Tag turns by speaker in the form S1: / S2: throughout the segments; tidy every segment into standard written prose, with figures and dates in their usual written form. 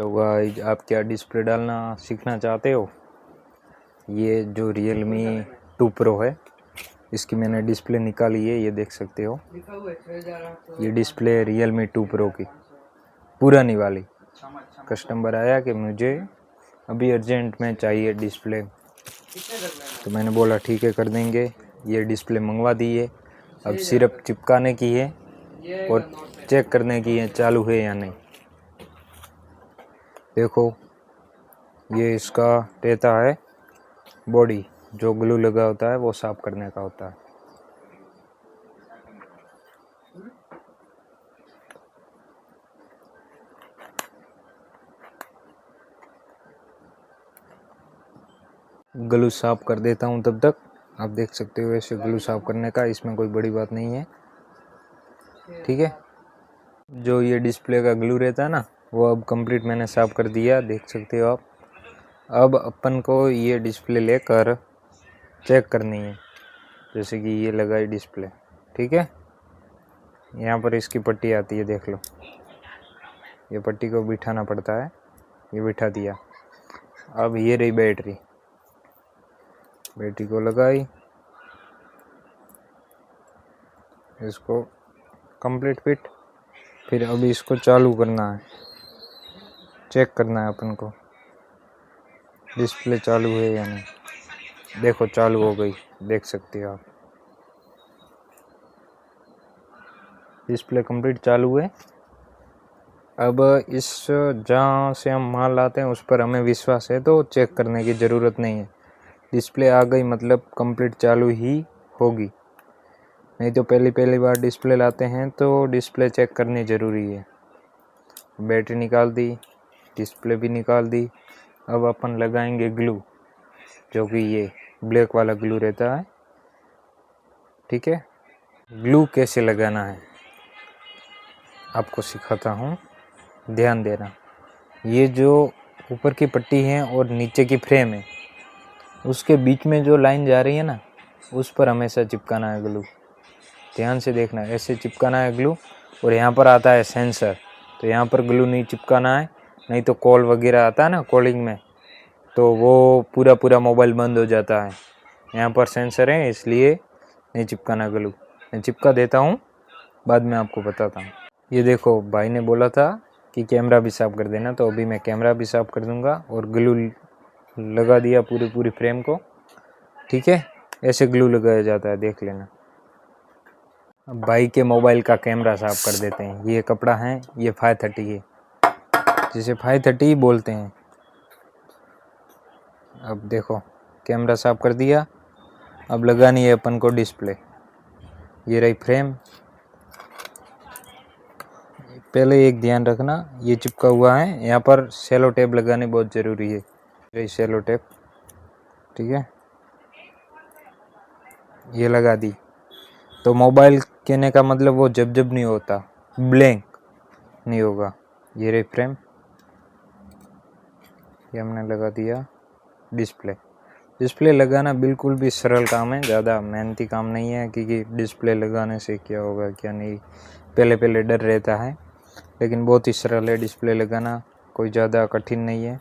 S1: Hello guys, आप क्या display डालना सीखना चाहते हो? ये जो Realme 2 Pro है, इसकी मैंने डिस्प्ले निकाली है। ये देख सकते हो, ये डिस्प्ले Realme 2 Pro की पुरानी वाली। कस्टमर आया कि मुझे अभी अर्जेंट में चाहिए डिस्प्ले, तो मैंने बोला ठीक है कर देंगे। ये डिस्प्ले मंगवा दी है। अब सिर्फ चिपकाने की है और चेक करने की है चालू है या नहीं। देखो, ये इसका रहता है बॉडी, जो ग्लू लगा होता है वो साफ करने का होता है। ग्लू साफ कर देता हूँ तब तक। आप देख सकते हो ऐसे ग्लू साफ करने का, इसमें कोई बड़ी बात नहीं है, ठीक है। जो ये डिस्प्ले का ग्लू रहता है ना, वो अब कंप्लीट मैंने साफ कर दिया, देख सकते हो आप। अब अपन को ये डिस्प्ले लेकर चेक करनी है। जैसे कि ये लगाई डिस्प्ले, ठीक है। यहाँ पर इसकी पट्टी आती है, देख लो। ये पट्टी को बिठाना पड़ता है, ये बिठा दिया। अब ये रही बैटरी, बैटरी को लगाई, इसको कंप्लीट फिट। फिर अभी इसको चालू करना है, चेक करना है अपन को डिस्प्ले चालू है या नहीं। देखो चालू हो गई, देख सकते हो आप। डिस्प्ले कंप्लीट चालू है। अब इस जहाँ से हम माल लाते हैं उस पर हमें विश्वास है, तो चेक करने की ज़रूरत नहीं है। डिस्प्ले आ गई मतलब कंप्लीट चालू ही होगी। नहीं तो पहली बार डिस्प्ले लाते हैं तो डिस्प्ले चेक करनी ज़रूरी है। बैटरी निकाल दी, डिस्प्ले भी निकाल दी। अब अपन लगाएंगे ग्लू, जो कि ये ब्लैक वाला ग्लू रहता है, ठीक है। ग्लू कैसे लगाना है आपको सिखाता हूँ, ध्यान देना। ये जो ऊपर की पट्टी है और नीचे की फ्रेम है, उसके बीच में जो लाइन जा रही है ना, उस पर हमेशा चिपकाना है ग्लू। ध्यान से देखना है, ऐसे चिपकाना है ग्लू। और यहाँ पर आता है सेंसर, तो यहाँ पर ग्लू नहीं चिपकाना है, नहीं तो कॉल वगैरह आता है ना कॉलिंग में, तो वो पूरा मोबाइल बंद हो जाता है। यहाँ पर सेंसर है, इसलिए नहीं चिपकाना ग्लू। मैं चिपका देता हूँ, बाद में आपको बताता हूँ। ये देखो, भाई ने बोला था कि कैमरा भी साफ़ कर देना, तो अभी मैं कैमरा भी साफ़ कर दूँगा और ग्लू लगा दिया पूरी फ्रेम को, ठीक है। ऐसे ग्लू लगाया जाता है, देख लेना। अब भाई के मोबाइल का कैमरा साफ़ कर देते हैं। ये कपड़ा है, ये 530 है, जिसे 530 ही बोलते हैं। अब देखो, कैमरा साफ़ कर दिया। अब लगानी है अपन को डिस्प्ले। ये रही फ्रेम। पहले एक ध्यान रखना, ये चिपका हुआ है, यहाँ पर सेलो टेप लगानी बहुत ज़रूरी है। ये सेलो टेप, ठीक है, ये लगा दी। तो मोबाइल कहने का मतलब वो जब नहीं होता, ब्लैंक नहीं होगा। ये रही फ्रेम, ये हमने लगा दिया। डिस्प्ले लगाना बिल्कुल भी सरल काम है, ज़्यादा मेहनती काम नहीं है। क्योंकि डिस्प्ले लगाने से क्या होगा क्या नहीं, पहले डर रहता है, लेकिन बहुत ही सरल है डिस्प्ले लगाना, कोई ज़्यादा कठिन नहीं है।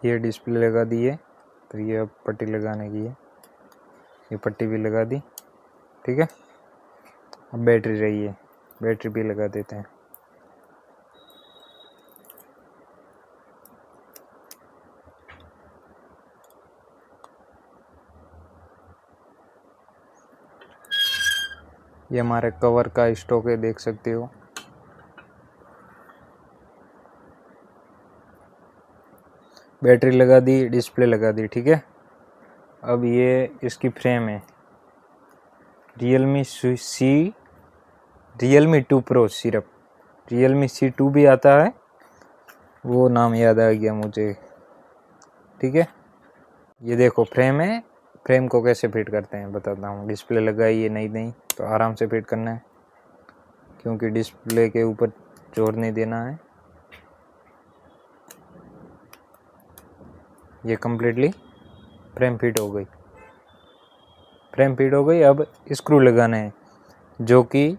S1: ये डिस्प्ले लगा दी है, तो ये अब पट्टी लगाने की है। ये पट्टी भी लगा दी, ठीक है। अब बैटरी रही है, बैटरी भी लगा देते हैं। ये हमारे कवर का स्टॉक है, देख सकते हो। बैटरी लगा दी, डिस्प्ले लगा दी, ठीक है। अब ये इसकी फ्रेम है, Realme 2 Pro। सिर्फ Realme C2 भी आता है, वो नाम याद आ गया मुझे, ठीक है। ये देखो फ्रेम है, फ्रेम को कैसे फिट करते हैं बताता हूँ। डिस्प्ले लगाई है, नहीं तो आराम से फिट करना है, क्योंकि डिस्प्ले के ऊपर जोर नहीं देना है। ये कम्प्लीटली फ्रेम फिट हो गई, अब स्क्रू लगाने हैं, जो कि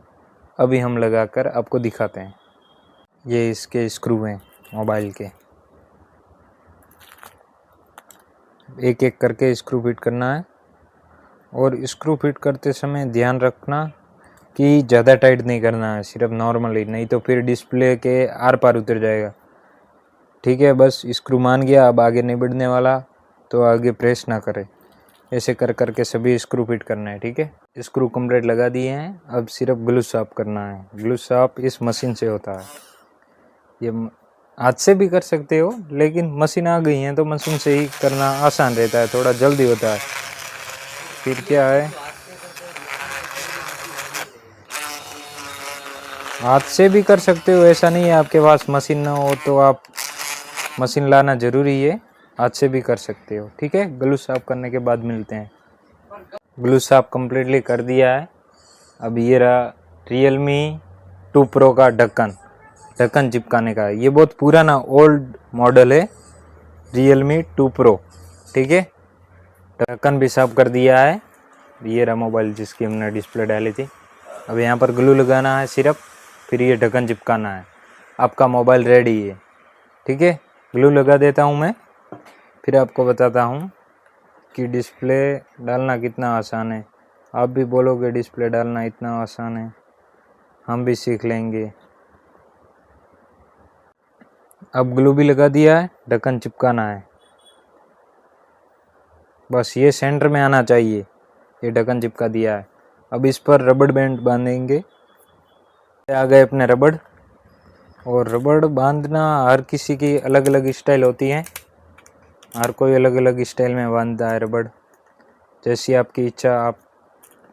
S1: अभी हम लगाकर आपको दिखाते हैं। ये इसके स्क्रू हैं मोबाइल के, एक एक करके स्क्रू फिट करना है। और स्क्रू फिट करते समय ध्यान रखना कि ज़्यादा टाइट नहीं करना है, सिर्फ नॉर्मली, नहीं तो फिर डिस्प्ले के आर पार उतर जाएगा। ठीक है, बस स्क्रू मान गया, अब आगे नहीं बढ़ने वाला तो आगे प्रेस ना करे। ऐसे कर करके सभी स्क्रू फिट करना है। ठीक है, स्क्रू कंप्लीट लगा दिए हैं, अब सिर्फ ग्लू साफ करना है। ग्लू साफ इस मशीन से होता है, ये हाथ से भी कर सकते हो, लेकिन मशीन आ गई है तो मशीन से ही करना आसान रहता है, थोड़ा जल्दी होता है। फिर क्या है, हाथ से भी कर सकते हो, ऐसा नहीं है आपके पास मशीन ना हो तो आप मशीन लाना ज़रूरी है, हाथ से भी कर सकते हो। ठीक है, ग्लू साफ करने के बाद मिलते हैं। ग्लू साफ कम्प्लीटली कर दिया है। अब ये रहा Realme 2 Pro का ढक्कन चिपकाने का। ये बहुत पुराना ओल्ड मॉडल है Realme 2 Pro। ठीक है, ढक्कन भी साफ कर दिया है। ये रहा मोबाइल जिसकी हमने डिस्प्ले डाली थी। अब यहाँ पर ग्लू लगाना है सिर्फ, फिर ये ढक्कन चिपकाना है, आपका मोबाइल रेडी है। ठीक है, ग्लू लगा देता हूँ मैं, फिर आपको बताता हूँ कि डिस्प्ले डालना कितना आसान है। आप भी बोलोगे डिस्प्ले डालना इतना आसान है, हम भी सीख लेंगे। अब ग्लू भी लगा दिया है, ढक्कन चिपकाना है, बस ये सेंटर में आना चाहिए। ये ढक्कन चिपका दिया है। अब इस पर रबड़ बैंड बांधेंगे। आ गए अपने रबड़, और रबड़ बांधना हर किसी की अलग अलग स्टाइल होती है, हर कोई अलग अलग स्टाइल में बांधता है रबड़, जैसी आपकी इच्छा, आप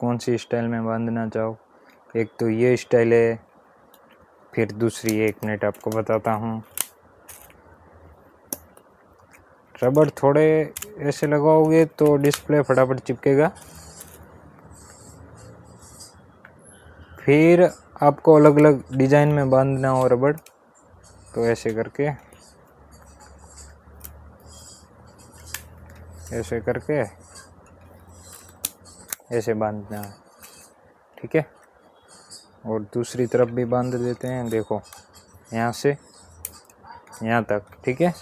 S1: कौन सी स्टाइल में बांधना चाहो। एक तो ये स्टाइल है, फिर दूसरी, एक मिनट आपको बताता हूँ। रबड़ थोड़े ऐसे लगाओगे तो डिस्प्ले फटाफट चिपकेगा। फिर आपको अलग अलग डिज़ाइन में बांधना हो रबड़ तो ऐसे करके, ऐसे करके ऐसे बांधना है। ठीक है, और दूसरी तरफ भी बांध देते हैं, देखो यहाँ से यहाँ तक। ठीक है,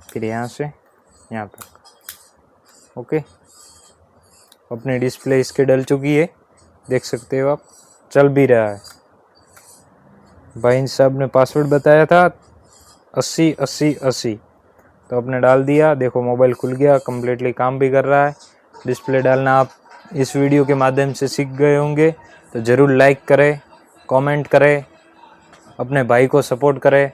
S1: फिर यहाँ से यहाँ तक। ओके, अपनी डिस्प्ले इसके डल चुकी है, देख सकते हो आप, चल भी रहा है। भाई साहब ने पासवर्ड बताया था 80 तो आपने डाल दिया, देखो मोबाइल खुल गया, कम्प्लीटली काम भी कर रहा है। डिस्प्ले डालना आप इस वीडियो के माध्यम से सीख गए होंगे, तो ज़रूर लाइक करें, कमेंट करें, अपने भाई को सपोर्ट करें।